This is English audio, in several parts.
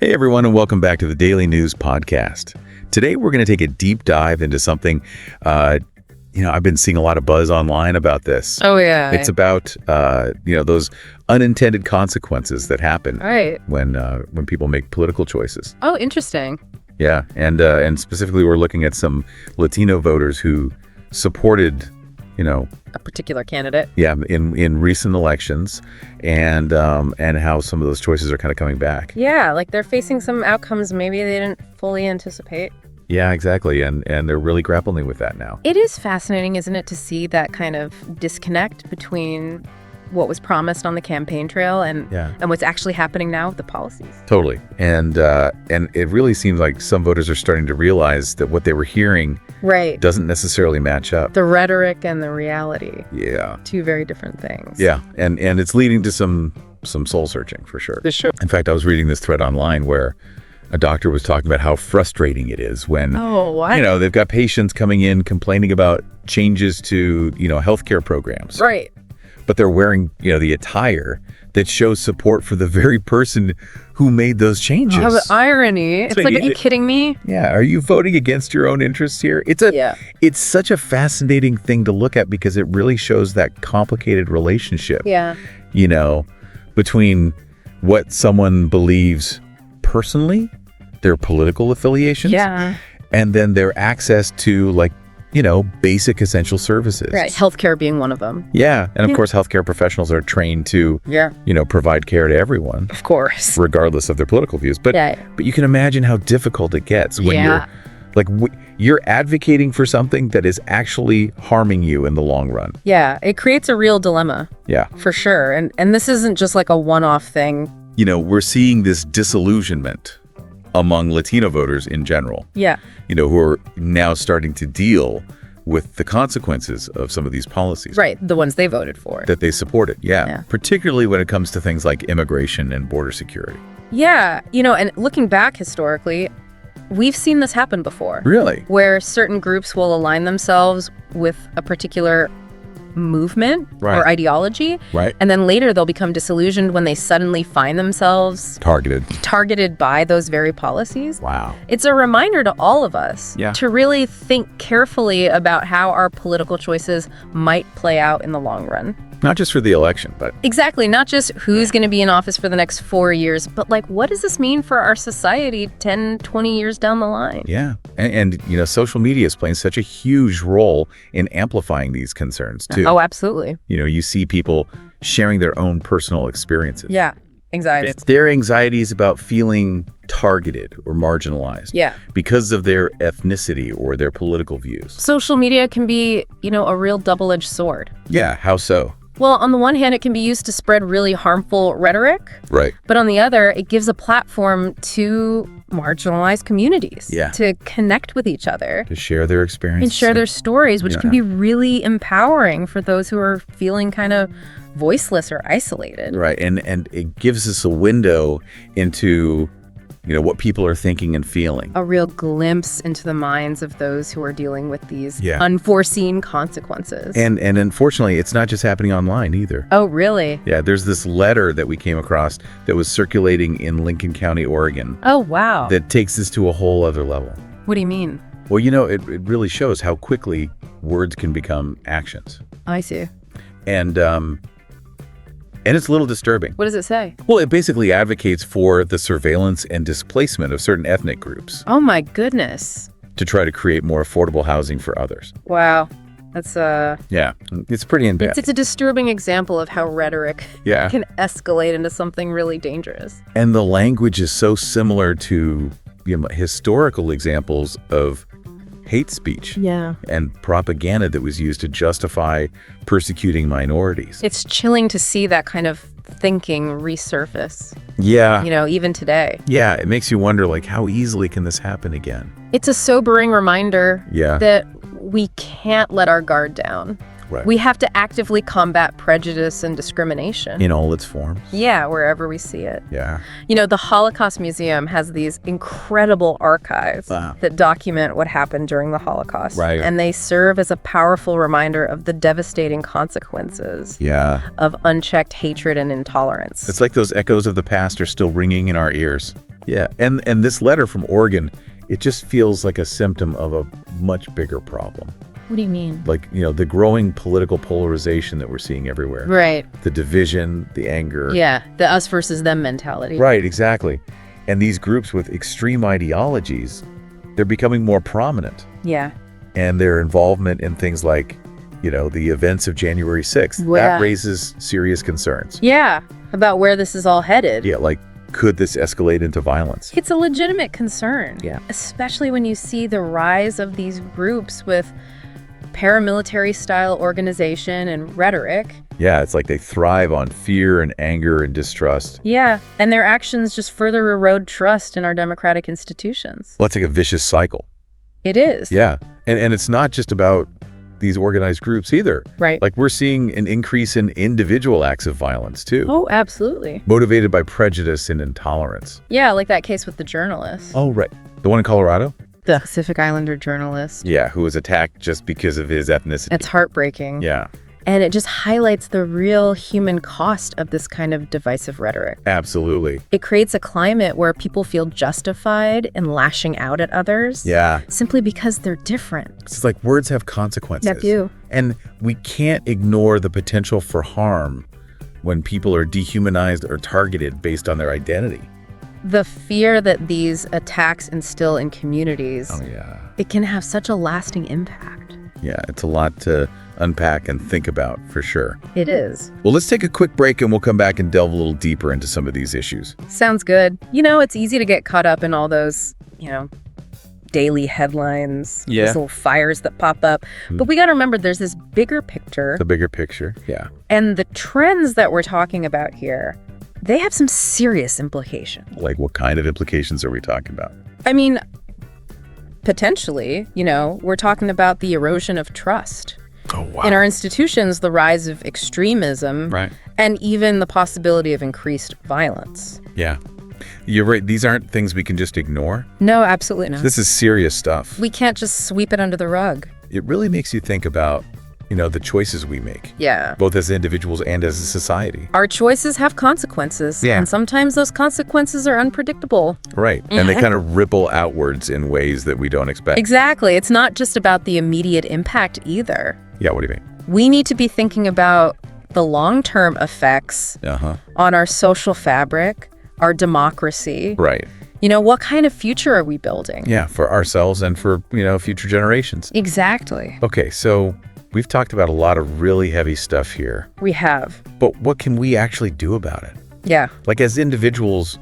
Hey everyone, and welcome back to the Daily News Podcast. Today we're going to take a deep dive into something, I've been seeing a lot of buzz online about this. Oh, yeah. It's about, those unintended consequences that happen when people make political choices. Oh, interesting. Yeah, and specifically we're looking at some Latino voters who supported, a particular candidate. Yeah, in recent elections, and how some of those choices are kind of coming back. Yeah, like they're facing some outcomes maybe they didn't fully anticipate. Yeah, exactly, and they're really grappling with that now. It is fascinating, isn't it, to see that kind of disconnect between what was promised on the campaign trail and what's actually happening now with the policies. Totally, and it really seems like some voters are starting to realize that what they were hearing doesn't necessarily match up. The rhetoric and the reality. Yeah. Two very different things. Yeah, and it's leading to some soul searching for sure. For sure. In fact, I was reading this thread online where a doctor was talking about how frustrating it is when they've got patients coming in complaining about changes to healthcare programs. Right. But they're wearing the attire that shows support for the very person who made those changes. Oh, the irony. It's like, are you kidding me? Yeah. Are you voting against your own interests here? It's such a fascinating thing to look at because it really shows that complicated relationship. Yeah. Between what someone believes personally, their political affiliations, and then their access to basic essential services. Right. Healthcare being one of them. Yeah. And of course, healthcare professionals are trained to, provide care to everyone. Of course. Regardless of their political views. But you can imagine how difficult it gets when you're advocating for something that is actually harming you in the long run. Yeah. It creates a real dilemma. Yeah. For sure. And this isn't just like a one-off thing. We're seeing this disillusionment among Latino voters in general. Yeah. Who are now starting to deal with the consequences of some of these policies. Right. The ones they voted for. That they supported. Yeah. Particularly when it comes to things like immigration and border security. Yeah. And looking back historically, we've seen this happen before. Really? Where certain groups will align themselves with a particular movement or ideology, and then later they'll become disillusioned when they suddenly find themselves targeted by those very policies. Wow. It's a reminder to all of us to really think carefully about how our political choices might play out in the long run. Not just for the election, but... Exactly. Not just who's going to be in office for the next 4 years, but what does this mean for our society 10, 20 years down the line? Yeah. And social media is playing such a huge role in amplifying these concerns, too. Oh, absolutely. You see people sharing their own personal experiences. Yeah. Anxiety. Their anxieties about feeling targeted or marginalized because of their ethnicity or their political views. Social media can be, a real double-edged sword. Yeah. How so? Well, on the one hand, it can be used to spread really harmful rhetoric. Right. But on the other, it gives a platform to marginalized communities to connect with each other. To share their experiences. And share their stories, which can be really empowering for those who are feeling kind of voiceless or isolated. Right. And it gives us a window into what people are thinking and feeling. A real glimpse into the minds of those who are dealing with these unforeseen consequences. And unfortunately, it's not just happening online either. Oh, really? Yeah, there's this letter that we came across that was circulating in Lincoln County, Oregon. Oh, wow. That takes this to a whole other level. What do you mean? Well, it really shows how quickly words can become actions. I see. And it's a little disturbing. What does it say? Well, it basically advocates for the surveillance and displacement of certain ethnic groups. Oh, my goodness. To try to create more affordable housing for others. Wow. That's Yeah, it's pretty in-depth. It's a disturbing example of how rhetoric can escalate into something really dangerous. And the language is so similar to historical examples of hate speech and propaganda that was used to justify persecuting minorities. It's chilling to see that kind of thinking resurface. Yeah. Even today. Yeah, it makes you wonder, how easily can this happen again? It's a sobering reminder that we can't let our guard down. Right. We have to actively combat prejudice and discrimination. In all its forms. Yeah, wherever we see it. Yeah. The Holocaust Museum has these incredible archives that document what happened during the Holocaust. Right. And they serve as a powerful reminder of the devastating consequences of unchecked hatred and intolerance. It's like those echoes of the past are still ringing in our ears. Yeah, and this letter from Oregon, it just feels like a symptom of a much bigger problem. What do you mean? Like, the growing political polarization that we're seeing everywhere. Right. The division, the anger. Yeah, the us versus them mentality. Right, exactly. And these groups with extreme ideologies, they're becoming more prominent. Yeah. And their involvement in things like, the events of January 6th, that raises serious concerns. Yeah, about where this is all headed. Yeah, like, could this escalate into violence? It's a legitimate concern. Yeah. Especially when you see the rise of these groups with paramilitary-style organization and rhetoric. Yeah, it's like they thrive on fear and anger and distrust. Yeah, and their actions just further erode trust in our democratic institutions. Well, it's like a vicious cycle. It is. Yeah, and it's not just about these organized groups either. Right. Like, we're seeing an increase in individual acts of violence, too. Oh, absolutely. Motivated by prejudice and intolerance. Yeah, like that case with the journalist. Oh, right. The one in Colorado? The Pacific Islander journalist. Yeah, who was attacked just because of his ethnicity. It's heartbreaking. Yeah. And it just highlights the real human cost of this kind of divisive rhetoric. Absolutely. It creates a climate where people feel justified in lashing out at others. Yeah. Simply because they're different. It's like words have consequences. They do. And we can't ignore the potential for harm when people are dehumanized or targeted based on their identity. The fear that these attacks instill in communities, it can have such a lasting impact. Yeah, it's a lot to unpack and think about, for sure. It is. Well, let's take a quick break and we'll come back and delve a little deeper into some of these issues. Sounds good. It's easy to get caught up in all those, daily headlines, those little fires that pop up. But we got to remember there's this bigger picture. The bigger picture, yeah. And the trends that we're talking about here, they have some serious implications. Like, what kind of implications are we talking about? I mean, potentially, we're talking about the erosion of trust. Oh, wow. In our institutions, the rise of extremism, right, and even the possibility of increased violence. Yeah. You're right. These aren't things we can just ignore. No, absolutely not. This is serious stuff. We can't just sweep it under the rug. It really makes you think about, the choices we make. Yeah. Both as individuals and as a society. Our choices have consequences. Yeah. And sometimes those consequences are unpredictable. Right. And they kind of ripple outwards in ways that we don't expect. Exactly. It's not just about the immediate impact either. Yeah, what do you mean? We need to be thinking about the long-term effects on our social fabric, our democracy. Right. What kind of future are we building? Yeah, for ourselves and for, future generations. Exactly. Okay, so we've talked about a lot of really heavy stuff here. We have. But what can we actually do about it? Yeah. Like, as individuals,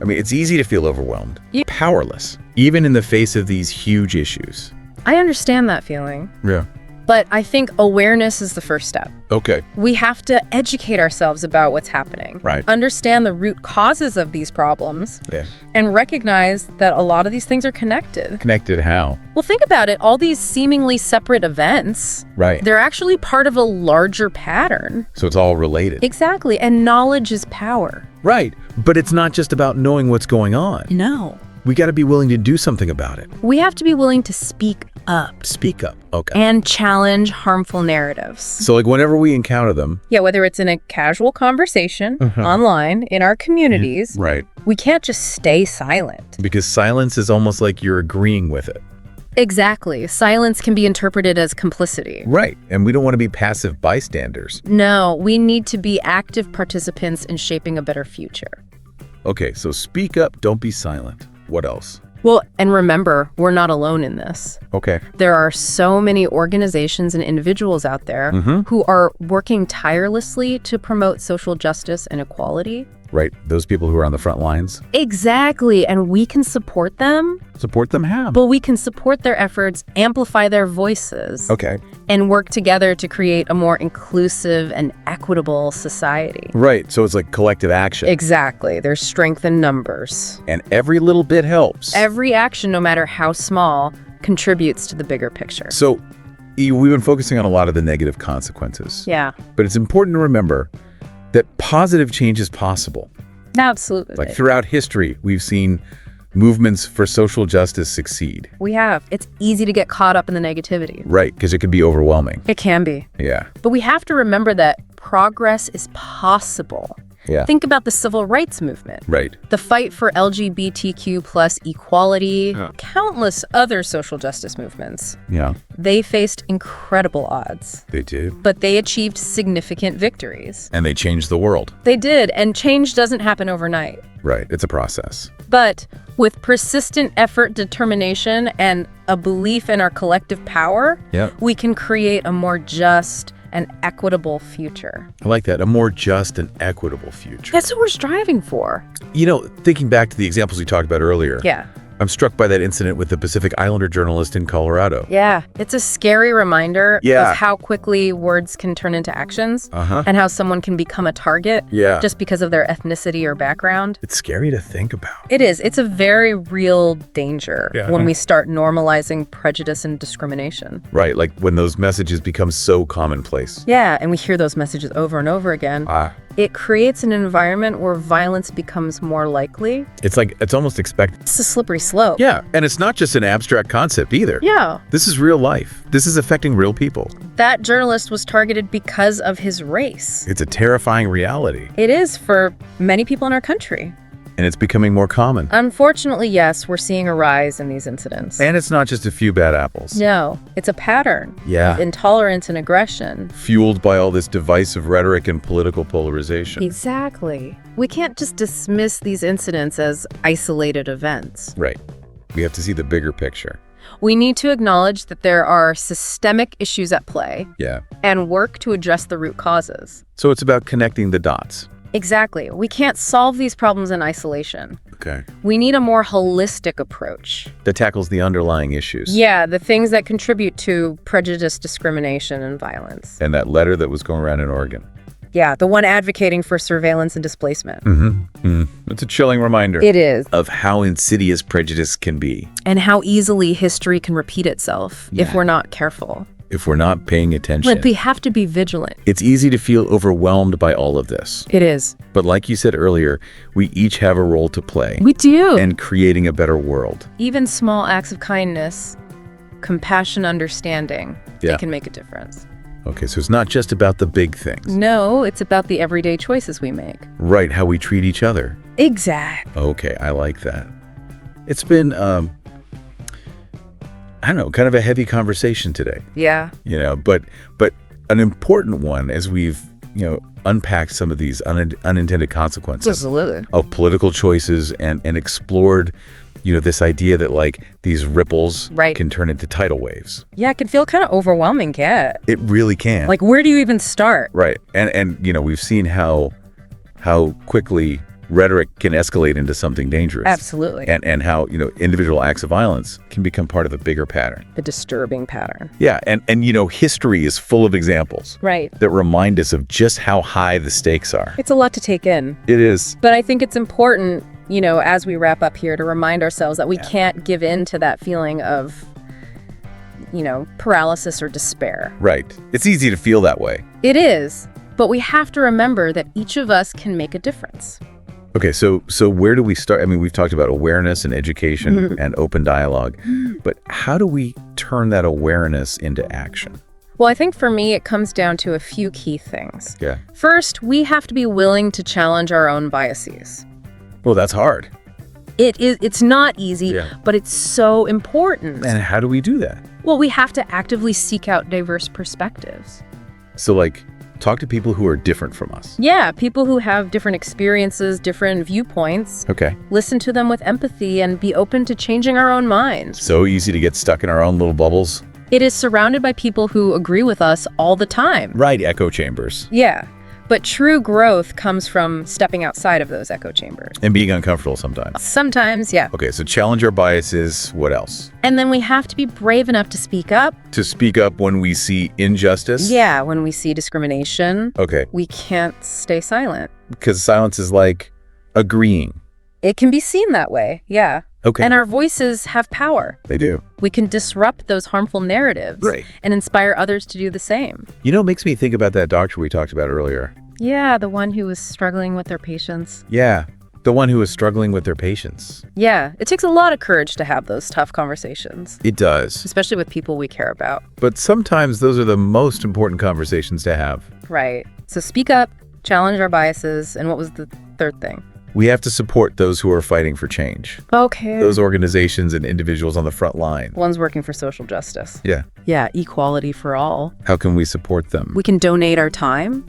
it's easy to feel overwhelmed, powerless, even in the face of these huge issues. I understand that feeling. Yeah. But I think awareness is the first step. Okay. We have to educate ourselves about what's happening. Right. Understand the root causes of these problems. Yeah. And recognize that a lot of these things are connected. Connected how? Well, think about it. All these seemingly separate events, right, they're actually part of a larger pattern. So it's all related. Exactly. And knowledge is power. Right. But it's not just about knowing what's going on. No. We got to be willing to do something about it. We have to be willing to speak up. Speak up. Okay. And challenge harmful narratives. So, like, whenever we encounter them. Yeah, whether it's in a casual conversation, online, in our communities. Right. We can't just stay silent. Because silence is almost like you're agreeing with it. Exactly. Silence can be interpreted as complicity. Right. And we don't want to be passive bystanders. No, we need to be active participants in shaping a better future. Okay, so speak up, don't be silent. What else? Well, and remember, we're not alone in this. Okay. There are so many organizations and individuals out there who are working tirelessly to promote social justice and equality. Right. Those people who are on the front lines. Exactly. And we can support them. Support them how? But we can support their efforts, amplify their voices. Okay. And work together to create a more inclusive and equitable society. Right. So it's like collective action. Exactly. There's strength in numbers. And every little bit helps. Every action, no matter how small, contributes to the bigger picture. So we've been focusing on a lot of the negative consequences. Yeah. But it's important to remember that positive change is possible. Absolutely. Like, throughout history, we've seen movements for social justice succeed. We have. It's easy to get caught up in the negativity. Right, because it can be overwhelming. It can be. Yeah. But we have to remember that progress is possible. Yeah. Think about the civil rights movement. Right. The fight for LGBTQ plus equality, countless other social justice movements. Yeah. They faced incredible odds. They did. But they achieved significant victories. And they changed the world. They did, and change doesn't happen overnight. Right. It's a process. But with persistent effort, determination, and a belief in our collective power, we can create a more just and equitable future. I like that. A more just and equitable future. That's what we're striving for. You know, thinking back to the examples we talked about earlier. Yeah. I'm struck by that incident with the Pacific Islander journalist in Colorado. Yeah, it's a scary reminder of how quickly words can turn into actions and how someone can become a target just because of their ethnicity or background. It's scary to think about. It is. It's a very real danger when we start normalizing prejudice and discrimination. Right, like when those messages become so commonplace. Yeah, and we hear those messages over and over again. It creates an environment where violence becomes more likely. It's almost expected. It's a slippery slope. Yeah, and it's not just an abstract concept either. Yeah. This is real life. This is affecting real people. That journalist was targeted because of his race. It's a terrifying reality. It is for many people in our country. And it's becoming more common. Unfortunately, yes, we're seeing a rise in these incidents. And it's not just a few bad apples. No, it's a pattern. Yeah. Of intolerance and aggression. Fueled by all this divisive rhetoric and political polarization. Exactly. We can't just dismiss these incidents as isolated events. Right. We have to see the bigger picture. We need to acknowledge that there are systemic issues at play. Yeah. And work to address the root causes. So it's about connecting the dots. Exactly. We can't solve these problems in isolation. Okay. We need a more holistic approach. That tackles the underlying issues. Yeah, the things that contribute to prejudice, discrimination, and violence. And that letter that was going around in Oregon. Yeah, the one advocating for surveillance and displacement. It's a chilling reminder. It is. Of how insidious prejudice can be. And how easily history can repeat itself if we're not careful. If we're not paying attention. But we have to be vigilant. It's easy to feel overwhelmed by all of this. It is. But like you said earlier, we each have a role to play. We do. In creating a better world. Even small acts of kindness, compassion, understanding, they can make a difference. Okay, so it's not just about the big things. No, it's about the everyday choices we make. Right, how we treat each other. Exactly. Okay, I like that. It's been, I don't know, kind of a heavy conversation today. Yeah. You know, but an important one as we've, unpacked some of these unintended consequences. Absolutely. Of political choices and explored, this idea that these ripples can turn into tidal waves. Yeah, it can feel kind of overwhelming, Kat. It really can. Where do you even start? Right. And we've seen how quickly rhetoric can escalate into something dangerous. Absolutely. And how, individual acts of violence can become part of a bigger pattern. The disturbing pattern. Yeah. And history is full of examples. Right. That remind us of just how high the stakes are. It's a lot to take in. It is. But I think it's important, as we wrap up here, to remind ourselves that we can't give in to that feeling of, paralysis or despair. Right. It's easy to feel that way. It is. But we have to remember that each of us can make a difference. Okay, so where do we start? I mean, we've talked about awareness and education and open dialogue, but how do we turn that awareness into action? Well, I think for me, it comes down to a few key things. Yeah. First, we have to be willing to challenge our own biases. Well, that's hard. It's not easy, but it's so important. And how do we do that? Well, we have to actively seek out diverse perspectives. So talk to people who are different from us. Yeah, people who have different experiences, different viewpoints. Okay. Listen to them with empathy and be open to changing our own minds. So easy to get stuck in our own little bubbles. It is surrounded by people who agree with us all the time. Right, echo chambers. Yeah, but true growth comes from stepping outside of those echo chambers. And being uncomfortable sometimes. Sometimes, yeah. Okay, so challenge our biases. What else? And then we have to be brave enough to speak up. To speak up when we see injustice? Yeah, when we see discrimination. Okay. We can't stay silent. Because silence is like agreeing. It can be seen that way, yeah. Okay. And our voices have power. They do. We can disrupt those harmful narratives. Right. And inspire others to do the same. It makes me think about that doctor we talked about earlier. Yeah, the one who was struggling with their patients. Yeah, the one who was struggling with their patients. Yeah, it takes a lot of courage to have those tough conversations. It does. Especially with people we care about. But sometimes those are the most important conversations to have. Right. So speak up, Challenge our biases. And what was the third thing? We have to support those who are fighting for change. Okay. Those organizations and individuals on the front line. Ones working for social justice. Yeah. Yeah, equality for all. How can we support them? We can donate our time.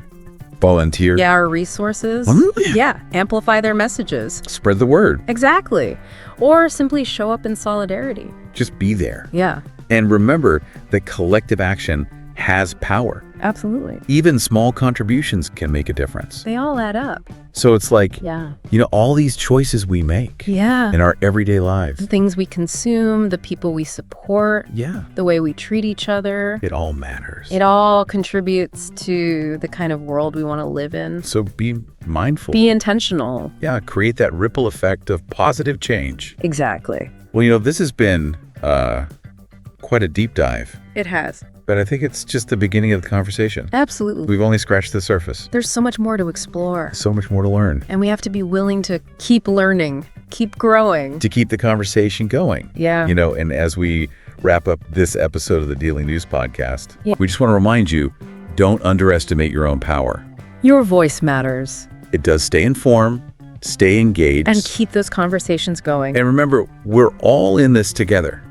Volunteer. Yeah, our resources. Yeah, amplify their messages. Spread the word. Exactly. Or simply show up in solidarity. Just be there. Yeah. And remember that collective action has power. Absolutely. Even small contributions can make a difference. They all add up. So it's like, all these choices we make in our everyday lives. The things we consume, the people we support, the way we treat each other. It all matters. It all contributes to the kind of world we want to live in. So be mindful. Be intentional. Yeah, create that ripple effect of positive change. Exactly. Well, this has been quite a deep dive. It has. But I think it's just the beginning of the conversation. Absolutely. We've only scratched the surface. There's so much more to explore. So much more to learn. And we have to be willing to keep learning, keep growing. To keep the conversation going. Yeah. And as we wrap up this episode of the Daily News Podcast, we just want to remind you, don't underestimate your own power. Your voice matters. It does. Stay informed, stay engaged. And keep those conversations going. And remember, we're all in this together.